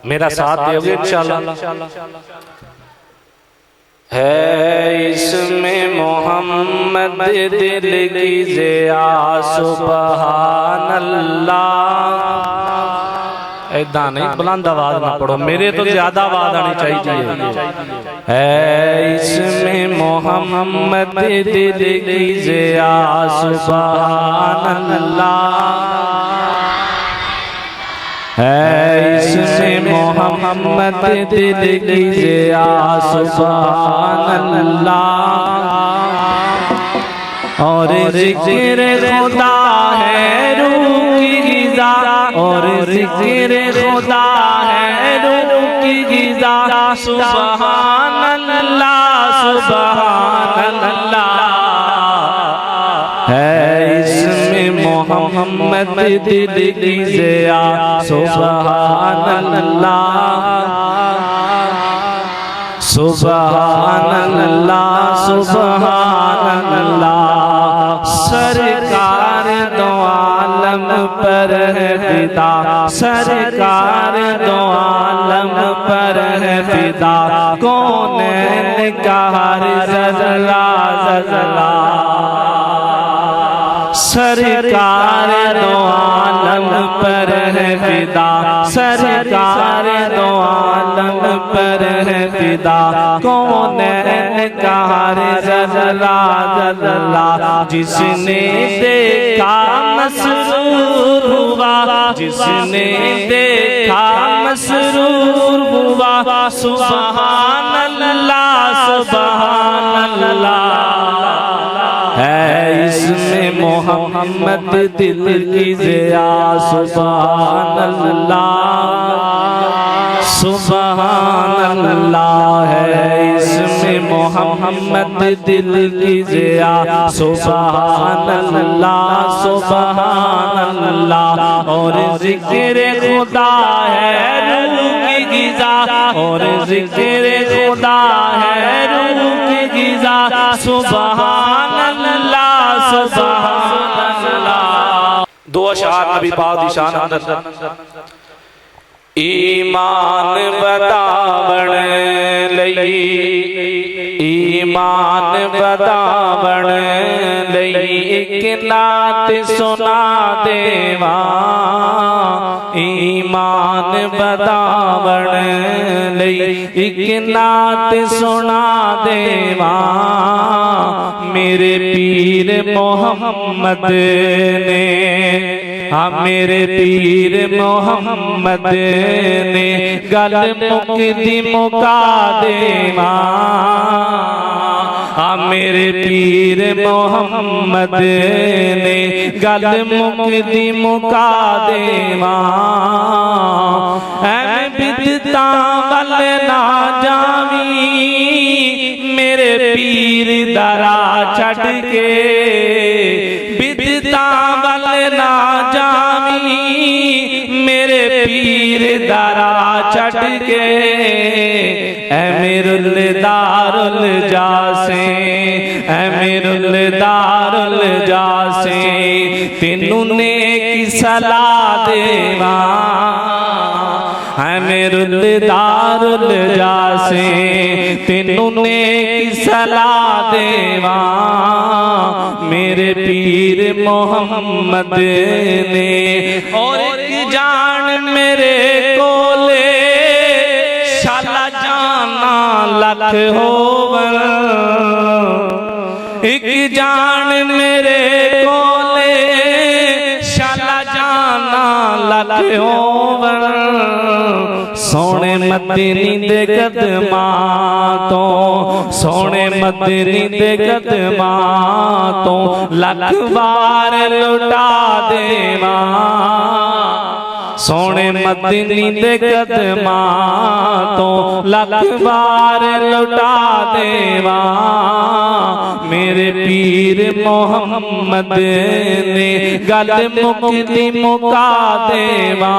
मेरा साथ दोगे इंशाअल्लाह। है इसमें मोहम्मद दिल की ज़िया सुबहान अल्लाह। ऐदा नहीं बुलंद आवाज ना पढ़ो, मेरे तो ज्यादा आवाज आनी चाहिए। है इसमें मोहम्मद दिल की ज़िया सुबहान अल्लाह। है इसमें मोहम्मद दिल की ज़िया सुबहान अल्लाह। और ज़िक्र खुदा है रूह की ग़िज़ा, और ज़िक्र खुदा है रूह की ग़िज़ा। सुबहान अल्लाह सुबहान अल्लाह। है इसमें मोहम्मद दिल की ज़िया सुबहान अल्लाह सुबहान अल्लाह सुबहान अल्लाह। सरकार दो आलम पर है फिदा, सरकार दो आलम पर है फिदा। कौनैन का हर ज़ज़ला ज़ज़ला। सरकार दो आलम पर है फिदा, सरकार दो आलम पर है फिदा। कौनैन का हर ज़ज़ला ज़ज़ला। जिसने देखा मसरूर हुआ, जिसने देखा मसरूर हुआ। सुबहान अल्लाह सुबहान अल्लाह। है इसमें मोहम्मद दिल की ज़िया सुबहान अल्लाह सुबहान अल्लाह। है इसमें मोहम्मद दिल की ज़िया सुबहान अल्लाह सुबहान अल्लाह। और ज़िक्र खुदा है रूह की ग़िज़ा, और ज़िक्र खुदा है रूह की ग़िज़ा। सुबहान अल्लाह सुबहान अल्लाह। दो अशआर नबी पाक दी शान अंदर। ईमान बतावण लई, ईमान बतावण लई एक नात सुना देवा। ईमान बतावण लई एक नात सुना देवा। मेरे पीर मोहम्मद ने, हाँ मेरे पीर मोहम्मद ने गल मुकदी मुका देवा। हाँ मेरे पीर मोहम्मद ने गल मुकदी मुका देवा। ऐ बिदता वल ना जावी, मेरे पीर दरा छड़ के। बिदता वल ना जावी, मेरे पीर दरा छड़ के। अमीरुल दारुल जासे, अमीरुल दारुल जासे। तेनू नेक सलाह देवा। अमीरुल दारुल जासे, तेनू नेक सलाह देवा। मेरे पीर मोहम्मद ने। और एक जान मेरे कोले शाला जाना लख होवन। एक जान मेरे कोले शाला जाना लख होवन। सोने मदनी दे कदमां तो, सोने मदनी दे कदमां तो लख बार लुटा देवा। सोने मदनी दे कदमां तो लख बार लुटा देवा। मेरे पीर मोहम्मद ने गल मुकदी मुका देवा।